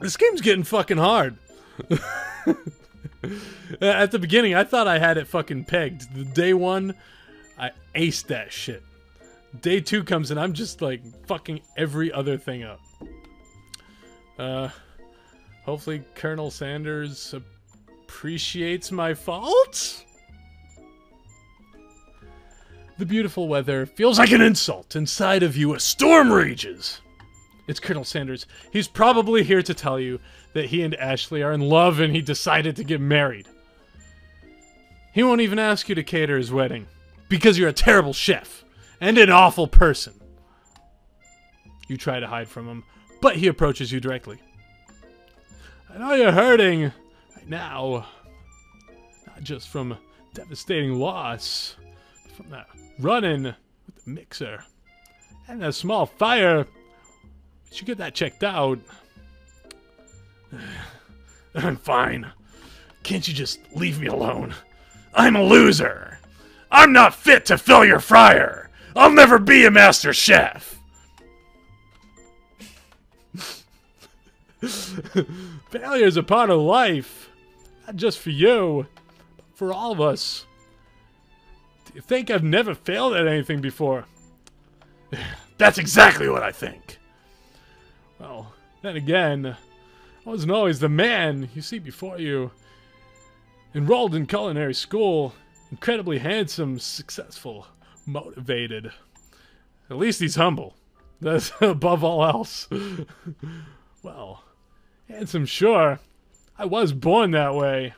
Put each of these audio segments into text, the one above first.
This game's getting fucking hard. At the beginning, I thought I had it fucking pegged. The day one, I aced that shit. Day two comes and I'm just like fucking every other thing up. Hopefully Colonel Sanders appreciates my fault? The beautiful weather feels like an insult. Inside of you, a storm rages. It's Colonel Sanders. He's probably here to tell you that he and Ashley are in love and he decided to get married. He won't even ask you to cater his wedding because you're a terrible chef and an awful person. You try to hide from him, but he approaches you directly. I know you're hurting right now, not just from devastating loss, but from that run-in with the mixer and a small fire. But you get that checked out. I'm fine. Can't you just leave me alone? I'm a loser. I'm not fit to fill your fryer. I'll never be a master chef. Failure is a part of life. Not just for you, but for all of us. Do you think I've never failed at anything before? That's exactly what I think. Well, then again, I wasn't always the man you see before you. Enrolled in culinary school, incredibly handsome, successful, motivated. At least he's humble. That's above all else. Well, handsome, sure. I was born that way.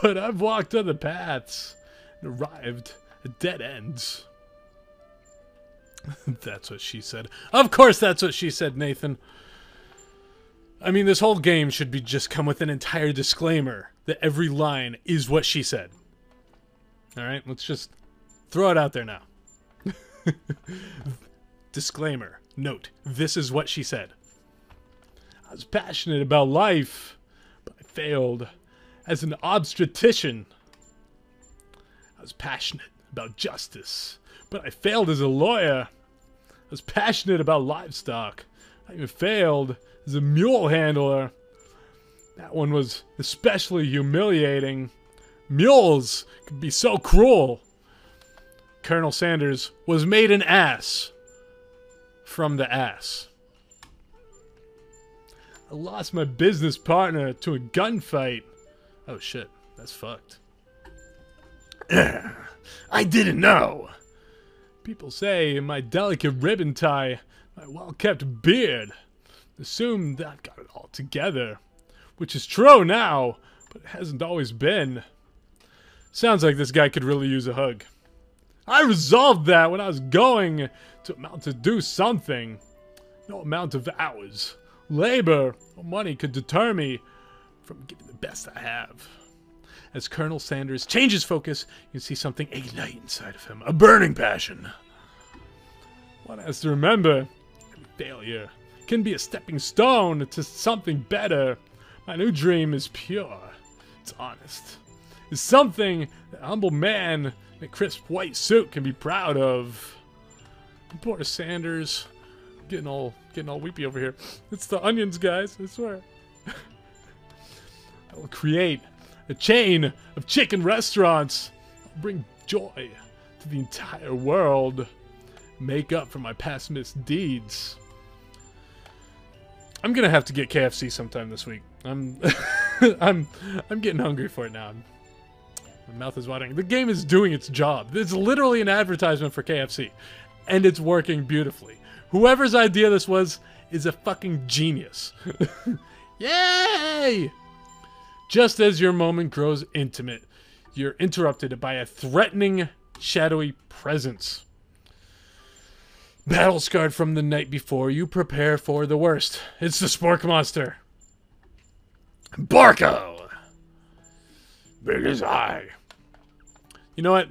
But I've walked other paths and arrived at dead ends. That's what she said. Of course that's what she said, Nathan. I mean, this whole game should be just come with an entire disclaimer that every line is what she said. Alright, let's just throw it out there now. Disclaimer. Note, this is what she said. I was passionate about life, but I failed as an obstetrician. I was passionate about justice, but I failed as a lawyer. I was passionate about livestock. I even failed as a mule handler. That one was especially humiliating. Mules could be so cruel. Colonel Sanders was made an ass from the ass. I lost my business partner to a gunfight. Oh shit, that's fucked. I didn't know. People say my delicate ribbon tie, my well-kept beard, assume that I've got it all together. Which is true now, but it hasn't always been. Sounds like this guy could really use a hug. I resolved that when I was going to amount to do something. No amount of hours, labor, or money could deter me from giving the best I have. As Colonel Sanders changes focus, you see something ignite inside of him. A burning passion. One has to remember, every failure can be a stepping stone to something better. My new dream is pure. It's honest. It's something that a humble man in a crisp white suit can be proud of. Poor Sanders. Getting all weepy over here. It's the onions, guys, I swear. I will create a chain of chicken restaurants. I'll bring joy to the entire world. Make up for my past misdeeds. I'm gonna have to get KFC sometime this week. I'm getting hungry for it now. My mouth is watering. The game is doing its job. It's literally an advertisement for KFC. And it's working beautifully. Whoever's idea this was is a fucking genius. Yay! Just as your moment grows intimate, you're interrupted by a threatening, shadowy presence. Battle scarred from the night before, you prepare for the worst. It's the Spork Monster. Barco! Big as I. You know what?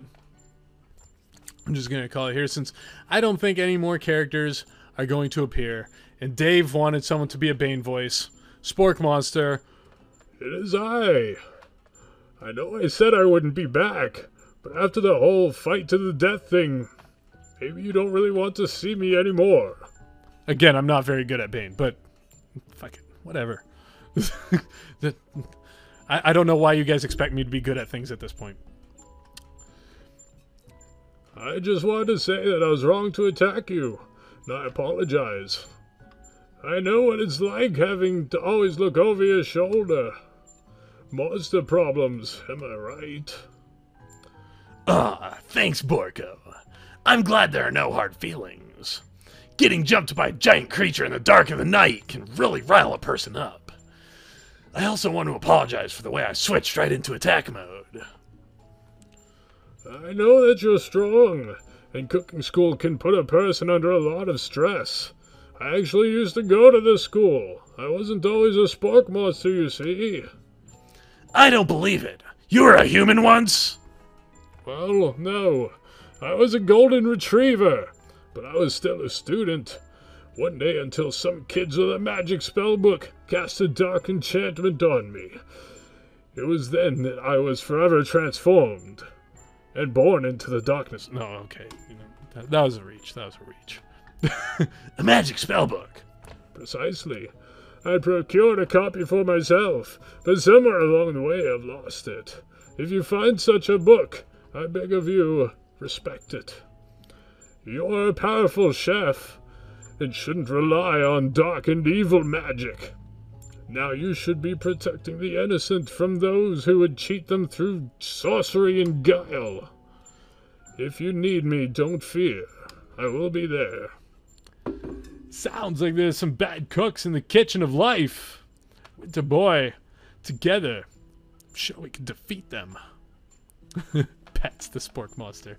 I'm just going to call it here since I don't think any more characters are going to appear. And Dave wanted someone to be a Bane voice. Spork Monster. It is I. I know I said I wouldn't be back, but after the whole fight to the death thing, Maybe you don't really want to see me anymore. Again, I'm not very good at Bane, but fuck it, whatever. I don't know why you guys expect me to be good at things at this point. I just wanted to say that I was wrong to attack you, and I apologize. I know what it's like having to always look over your shoulder. Monster problems, am I right? Ah, thanks, Borko. I'm glad there are no hard feelings. Getting jumped by a giant creature in the dark of the night can really rile a person up. I also want to apologize for the way I switched right into attack mode. I know that you're strong, and cooking school can put a person under a lot of stress. I actually used to go to this school. I wasn't always a spark monster, you see. I don't believe it. You were a human once? Well, no. I was a golden retriever, but I was still a student. One day until some kids with a magic spell book cast a dark enchantment on me. It was then that I was forever transformed and born into the darkness. No, okay. That was a reach. That was a reach. A magic spellbook. Precisely. I procured a copy for myself, but somewhere along the way I've lost it. If you find such a book, I beg of you, respect it. You're a powerful chef, and shouldn't rely on dark and evil magic. Now you should be protecting the innocent from those who would cheat them through sorcery and guile. If you need me, don't fear. I will be there. Sounds like there's some bad cooks in the kitchen of life. Winter boy, together, I'm sure we can defeat them. Pets the spork monster.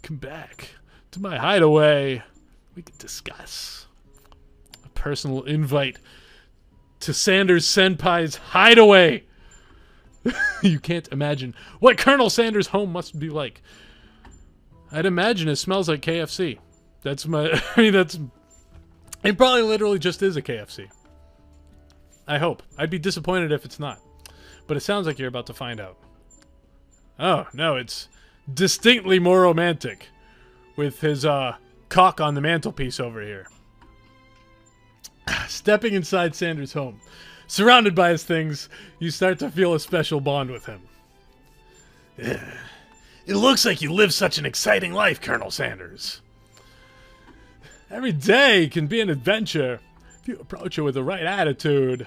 Come back to my hideaway. We can discuss. A personal invite to Sanders Senpai's hideaway. You can't imagine what Colonel Sanders' home must be like. I'd imagine it smells like KFC. That's my... I mean, that's... It probably literally just is a KFC. I hope. I'd be disappointed if it's not. But it sounds like you're about to find out. Oh, no, it's distinctly more romantic. With his, cock on the mantelpiece over here. Stepping inside Sanders' home. Surrounded by his things, you start to feel a special bond with him. It looks like you live such an exciting life, Colonel Sanders. Every day can be an adventure if you approach it with the right attitude.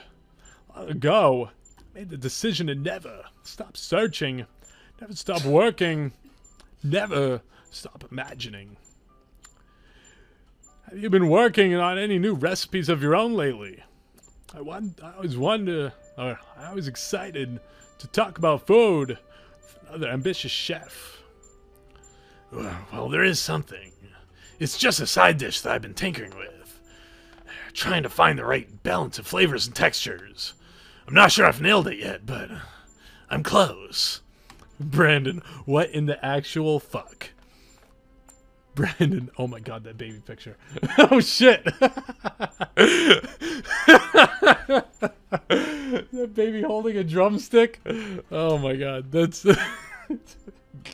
Long ago, I made the decision to never stop searching, never stop working, never stop imagining. Have you been working on any new recipes of your own lately? I was excited to talk about food with another ambitious chef. Well, there is something. It's just a side dish that I've been tinkering with. Trying to find the right balance of flavors and textures. I'm not sure I've nailed it yet, but I'm close. Brandon, what in the actual fuck? Brandon, oh my god, that baby picture. Oh shit! That baby holding a drumstick? Oh my god, that's...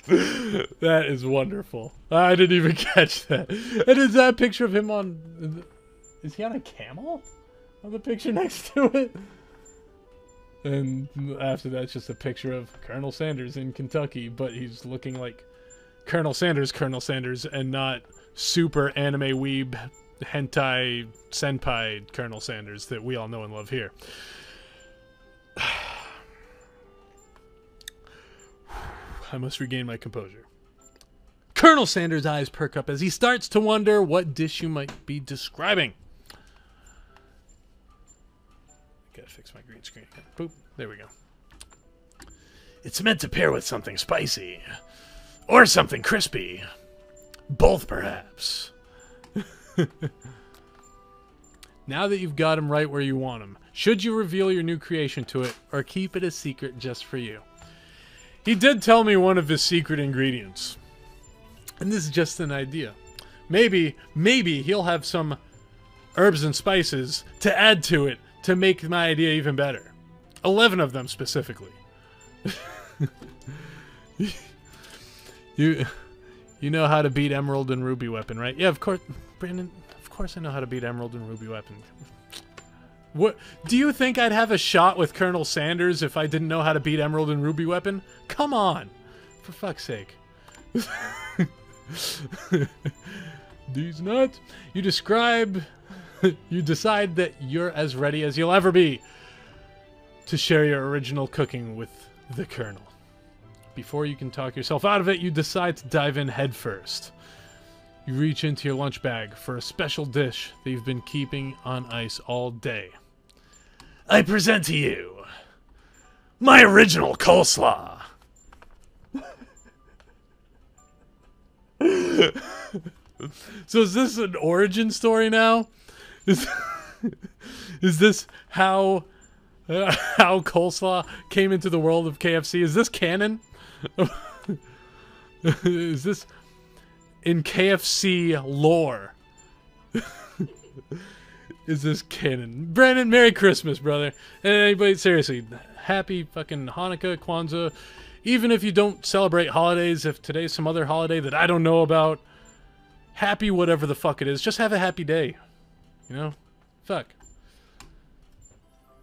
That is wonderful. I didn't even catch that. And is that a picture of him on... Is he on a camel? On the picture next to it? And after that, it's just a picture of Colonel Sanders in Kentucky, but he's looking like Colonel Sanders, and not super anime weeb, hentai, senpai Colonel Sanders that we all know and love here. I must regain my composure. Colonel Sanders' eyes perk up as he starts to wonder what dish you might be describing. Gotta fix my green screen. Boop. There we go. It's meant to pair with something spicy. Or something crispy. Both, perhaps. Now that you've got him right where you want him, should you reveal your new creation to it, or keep it a secret just for you? He did tell me one of his secret ingredients. And this is just an idea. Maybe he'll have some herbs and spices to add to it to make my idea even better. 11 of them specifically. You You know how to beat Emerald and Ruby Weapon, right? Yeah, of course, Brandon. Of course I know how to beat Emerald and Ruby Weapon. What? Do you think I'd have a shot with Colonel Sanders if I didn't know how to beat Emerald and Ruby Weapon? Come on. For fuck's sake. These nuts. You decide that you're as ready as you'll ever be to share your original cooking with the Colonel. Before you can talk yourself out of it, you decide to dive in head first. You reach into your lunch bag for a special dish that you've been keeping on ice all day. I present to you my original coleslaw. So is this an origin story now? Is this how coleslaw came into the world of KFC? Is this canon? Is this in KFC lore? Is this canon? Brandon, Merry Christmas, brother. And anybody, seriously, happy fucking Hanukkah, Kwanzaa. Even if you don't celebrate holidays, if today's some other holiday that I don't know about, happy whatever the fuck it is. Just have a happy day. You know? Fuck.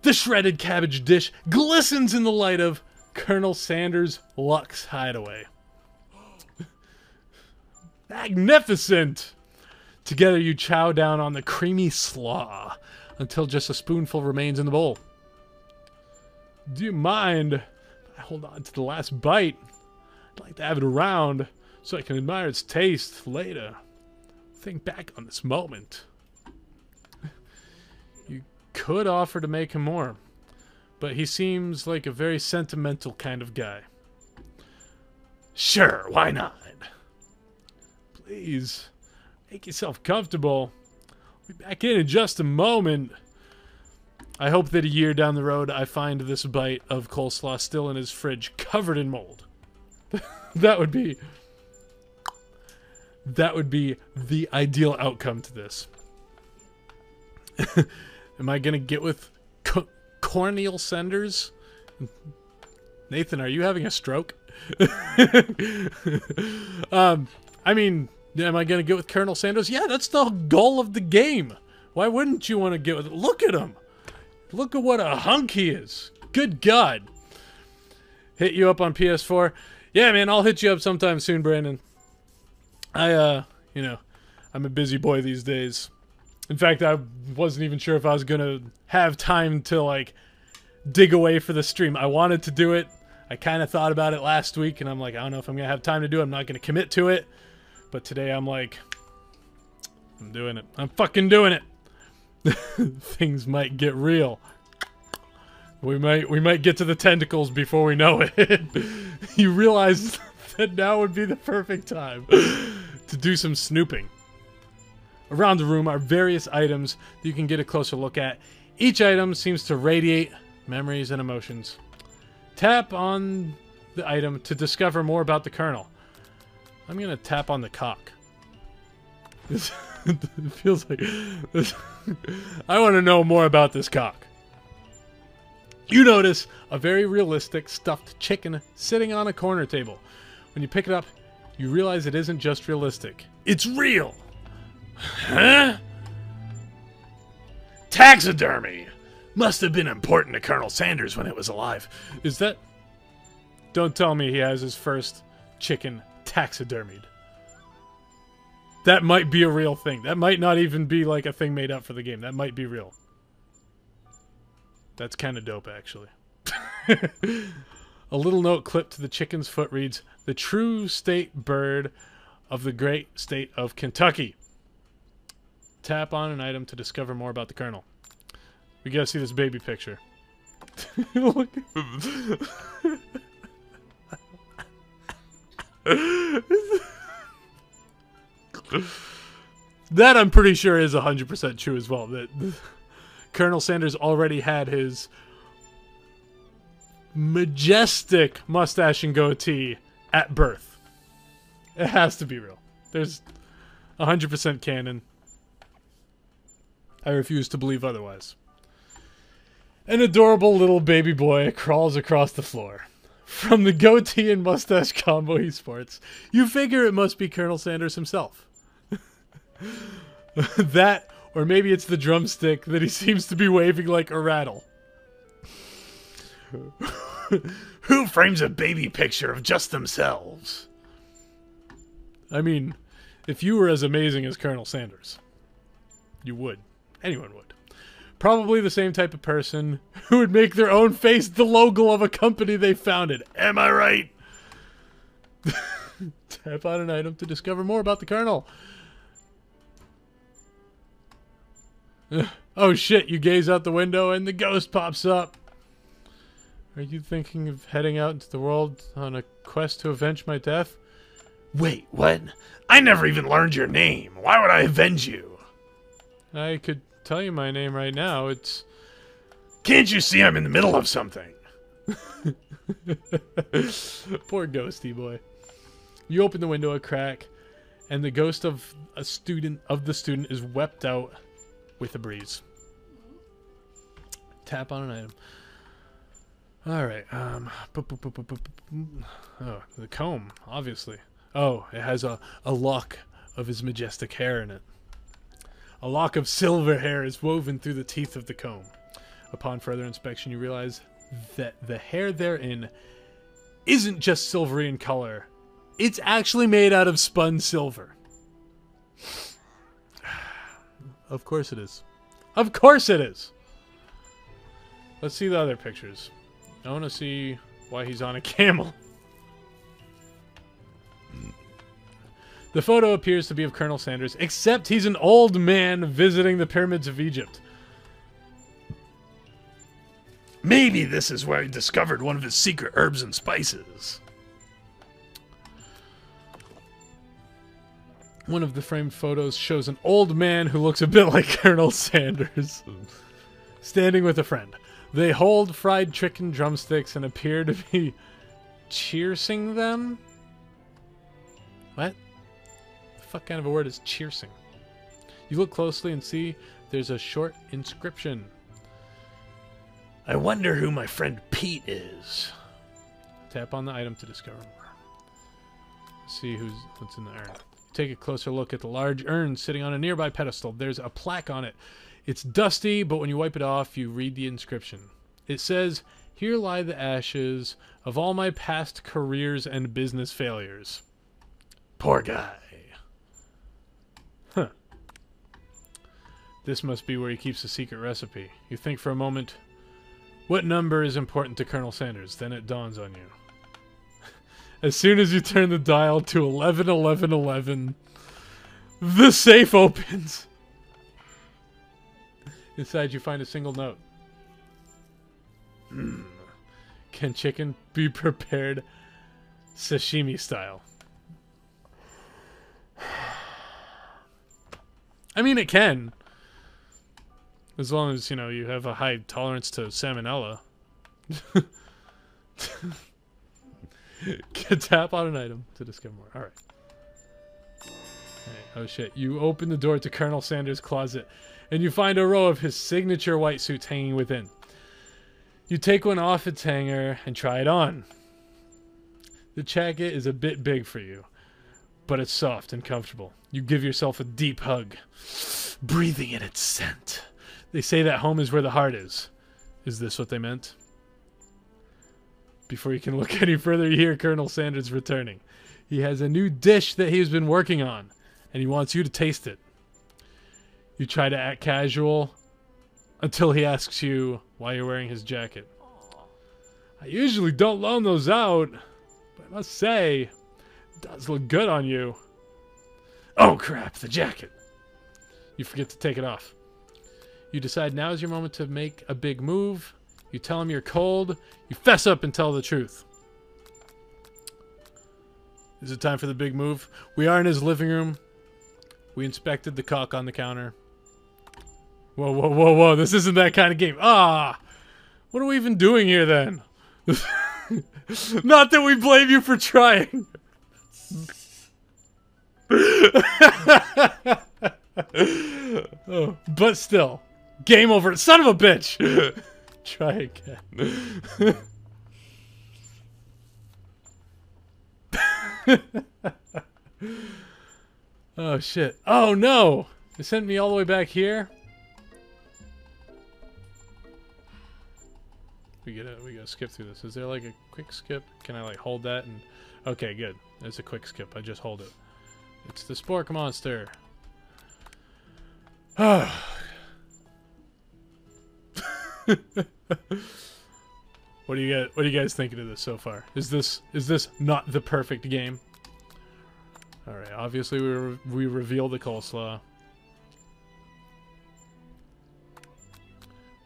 The shredded cabbage dish glistens in the light of Colonel Sanders' Lux Hideaway. Magnificent! Together you chow down on the creamy slaw until just a spoonful remains in the bowl. Do you mind if I hold on to the last bite? I'd like to have it around so I can admire its taste later. Think back on this moment. You could offer to make him more, but he seems like a very sentimental kind of guy. Sure, why not? Please, make yourself comfortable. We'll be back in just a moment. I hope that a year down the road I find this bite of coleslaw still in his fridge, covered in mold. That would be the ideal outcome to this. Am I gonna get with Corneal Sanders? Nathan, are you having a stroke? I mean, am I gonna get with Colonel Sanders? Yeah, that's the goal of the game. Why wouldn't you want to get with? Look at him. Look at what a hunk he is. Good God. Hit you up on PS4. Yeah, man, I'll hit you up sometime soon, Brandon. You know, I'm a busy boy these days. In fact, I wasn't even sure if I was gonna have time to, like, dig away for the stream. I wanted to do it. I kind of thought about it last week, and I'm like, I don't know if I'm gonna have time to do it. I'm not gonna commit to it. But today I'm like, I'm doing it. I'm fucking doing it. Things might get real. We might get to the tentacles before we know it. You realize that now would be the perfect time to do some snooping. Around the room are various items that you can get a closer look at. Each item seems to radiate memories and emotions. Tap on the item to discover more about the Colonel. I'm gonna tap on the cock. It feels like I want to know more about this cock. You notice a very realistic stuffed chicken sitting on a corner table. When you pick it up, you realize it isn't just realistic. It's real! Huh? Taxidermy! Must have been important to Colonel Sanders when it was alive. Is that... Don't tell me he has his first chicken taxidermied. That might be a real thing. That might not even be like a thing made up for the game. That might be real. That's kind of dope, actually. A little note clipped to the chicken's foot reads, "The true state bird of the great state of Kentucky." Tap on an item to discover more about the Colonel. We gotta see this baby picture. Look. That I'm pretty sure is 100% true as well. That Colonel Sanders already had his majestic mustache and goatee at birth. It has to be real. There's 100% canon. I refuse to believe otherwise. An adorable little baby boy crawls across the floor. From the goatee and mustache combo he sports, you figure it must be Colonel Sanders himself. That, or maybe it's the drumstick that he seems to be waving like a rattle. Who frames a baby picture of just themselves? I mean, if you were as amazing as Colonel Sanders, you would. Anyone would. Probably the same type of person who would make their own face the logo of a company they founded. Am I right? Tap on an item to discover more about the Colonel. Oh shit, you gaze out the window and the ghost pops up. Are you thinking of heading out into the world on a quest to avenge my death? Wait, what? I never even learned your name. Why would I avenge you? I could tell you my name right now. It's... Can't you see I'm in the middle of something? Poor ghosty boy. You open the window a crack, and the ghost of the student is wept out with a breeze. Tap on an item. Alright, oh, the comb, obviously. Oh, it has a lock of his majestic hair in it. A lock of silver hair is woven through the teeth of the comb. Upon further inspection, you realize that the hair therein isn't just silvery in color. It's actually made out of spun silver. Of course it is. Of course it is! Let's see the other pictures. I want to see why he's on a camel. The photo appears to be of Colonel Sanders, except he's an old man visiting the pyramids of Egypt. Maybe this is where he discovered one of his secret herbs and spices. One of the framed photos shows an old man who looks a bit like Colonel Sanders, standing with a friend. They hold fried chicken drumsticks and appear to be cheersing them? What? The fuck kind of a word is cheersing? You look closely and see there's a short inscription. I wonder who my friend Pete is. Tap on the item to discover more. See what's in the urn. Take a closer look at the large urn sitting on a nearby pedestal. There's a plaque on it. It's dusty, but when you wipe it off, you read the inscription. It says, "Here lie the ashes of all my past careers and business failures." Poor guy. Huh. This must be where he keeps the secret recipe. You think for a moment, what number is important to Colonel Sanders? Then it dawns on you. As soon as you turn the dial to 111111, the safe opens. Inside you find a single note. Can chicken be prepared sashimi style? I mean, it can. As long as, you know, you have a high tolerance to salmonella. Tap on an item to discover more. Alright. Oh shit. You open the door to Colonel Sanders' closet, and you find a row of his signature white suits hanging within. You take one off its hanger and try it on. The jacket is a bit big for you, but it's soft and comfortable. You give yourself a deep hug, breathing in its scent. They say that home is where the heart is. Is this what they meant? Before you can look any further, you hear Colonel Sanders returning. He has a new dish that he's been working on, and he wants you to taste it. You try to act casual until he asks you why you're wearing his jacket. I usually don't loan those out, but I must say, it does look good on you. Oh crap, the jacket. You forget to take it off. You decide now is your moment to make a big move. You tell him you're cold. You fess up and tell the truth. Is it time for the big move? We are in his living room. We inspected the cock on the counter. Whoa, whoa, whoa, whoa. This isn't that kind of game. Ah! What are we even doing here then? Not that we blame you for trying. Oh, but still. Game over. Son of a bitch! Try again. Oh, shit. Oh, no! It sent me all the way back here? We gotta skip through this. Is there like a quick skip? Can I like hold that and... Okay, good. There's a quick skip. I just hold it. It's the Spork Monster. What do you guys thinking of this so far? Is this not the perfect game? All right, obviously we reveal the coleslaw.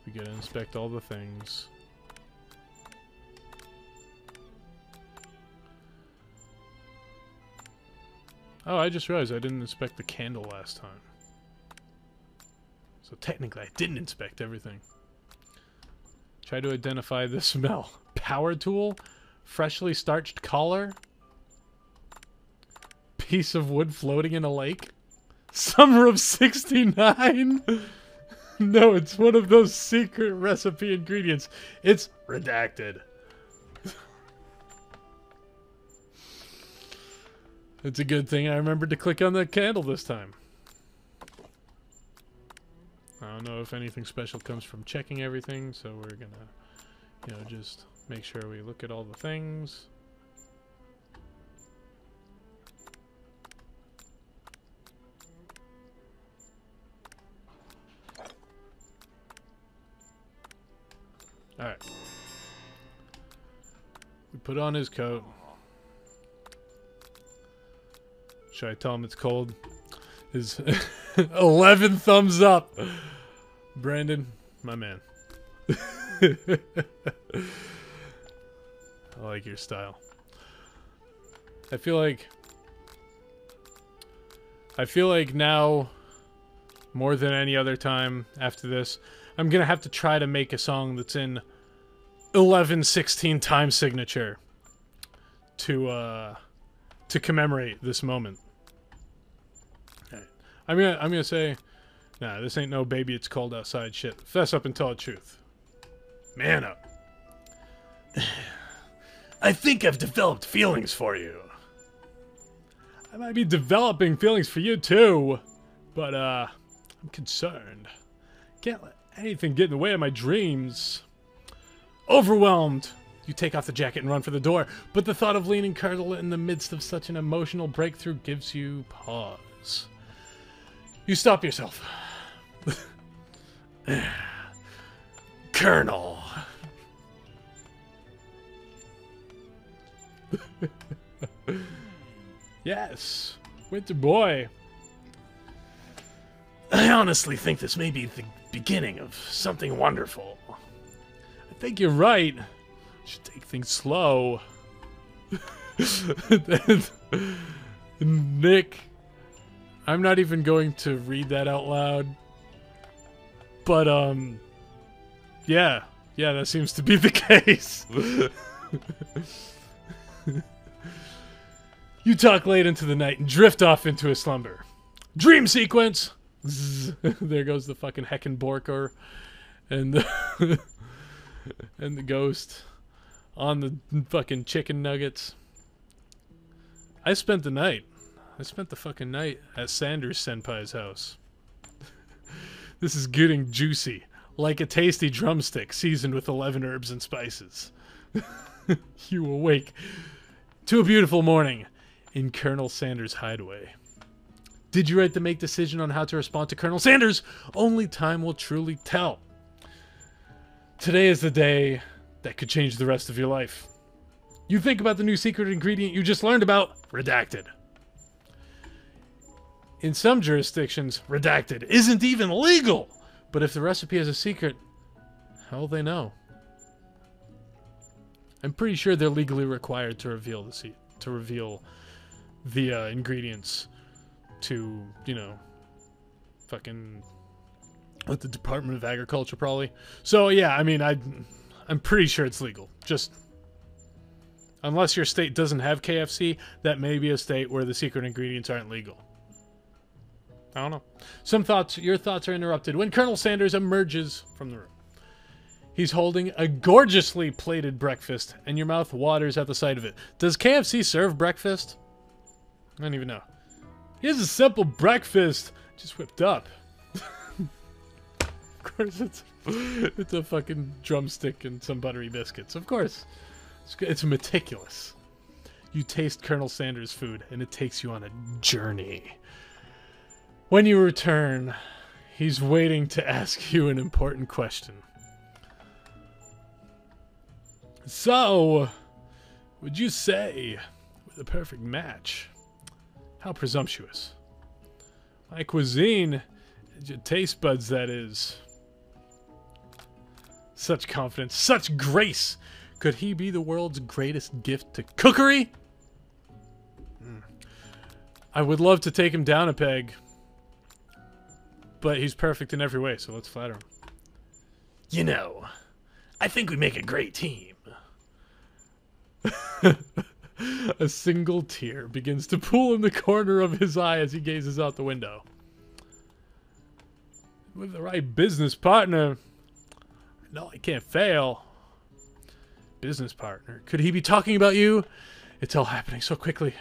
We gotta inspect all the things. Oh, I just realized I didn't inspect the candle last time. So technically I didn't inspect everything. Try to identify the smell. Power tool? Freshly starched collar? Piece of wood floating in a lake? Summer of '69? No, it's one of those secret recipe ingredients. It's redacted. It's a good thing I remembered to click on that candle this time. I don't know if anything special comes from checking everything, so we're gonna, you know, just make sure we look at all the things. Alright. We put on his coat. Should I tell him it's cold? His 11 thumbs up. Brandon, my man. I like your style. I feel like now, more than any other time after this, I'm gonna have to try to make a song that's in 11/16 time signature to commemorate this moment. I'm gonna say, nah, this ain't no baby it's cold outside shit. Fess up and tell the truth. Man up. I think I've developed feelings for you. I might be developing feelings for you too, but I'm concerned. Can't let anything get in the way of my dreams. Overwhelmed. You take off the jacket and run for the door, but the thought of leaning Carla in the midst of such an emotional breakthrough gives you pause. You stop yourself. Colonel. Yes, Winter Boy. I honestly think this may be the beginning of something wonderful. I think you're right. Should take things slow. Nick, I'm not even going to read that out loud. But yeah, that seems to be the case. You talk late into the night and drift off into a slumber. Dream sequence. Zzz. There goes the fucking heckin' Borker and the and the ghost on the fucking chicken nuggets. I spent the fucking night at Sanders Senpai's house. This is good and juicy, like a tasty drumstick seasoned with 11 herbs and spices. You awake to a beautiful morning in Colonel Sanders' hideaway. Did you right to make decision on how to respond to Colonel Sanders? Only time will truly tell. Today is the day that could change the rest of your life. You think about the new secret ingredient you just learned about. Redacted. In some jurisdictions, redacted isn't even legal. But if the recipe is a secret, how will they know? I'm pretty sure they're legally required to reveal the ingredients to, you know, fucking with the Department of Agriculture probably. So yeah, I mean, I'm pretty sure it's legal. Just unless your state doesn't have KFC, that may be a state where the secret ingredients aren't legal. I don't know. Your thoughts are interrupted when Colonel Sanders emerges from the room. He's holding a gorgeously plated breakfast, and your mouth waters at the sight of it. Does KFC serve breakfast? I don't even know. Here's a simple breakfast. Just whipped up. Of course, it's a fucking drumstick and some buttery biscuits. Of course. It's meticulous. You taste Colonel Sanders' food, and it takes you on a journey. When you return, he's waiting to ask you an important question. So, would you say we're the perfect match? How presumptuous. My cuisine, and your taste buds, that is. Such confidence, such grace. Could he be the world's greatest gift to cookery? I would love to take him down a peg. But he's perfect in every way, so let's flatter him. You know, I think we make a great team. A single tear begins to pool in the corner of his eye as he gazes out the window. With the right business partner, no, I can't fail. Business partner? Could he be talking about you? It's all happening so quickly.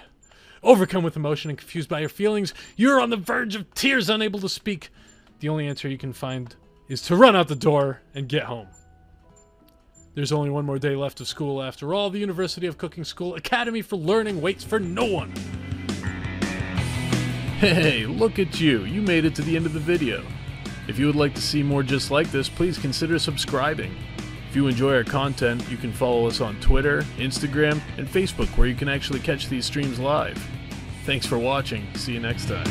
Overcome with emotion and confused by your feelings, you're on the verge of tears, unable to speak. The only answer you can find is to run out the door and get home. There's only one more day left of school after all. The University of Cooking School Academy for Learning waits for no one. Hey, look at you. You made it to the end of the video. If you would like to see more just like this, please consider subscribing. If you enjoy our content, you can follow us on Twitter, Instagram, and Facebook, where you can actually catch these streams live. Thanks for watching. See you next time.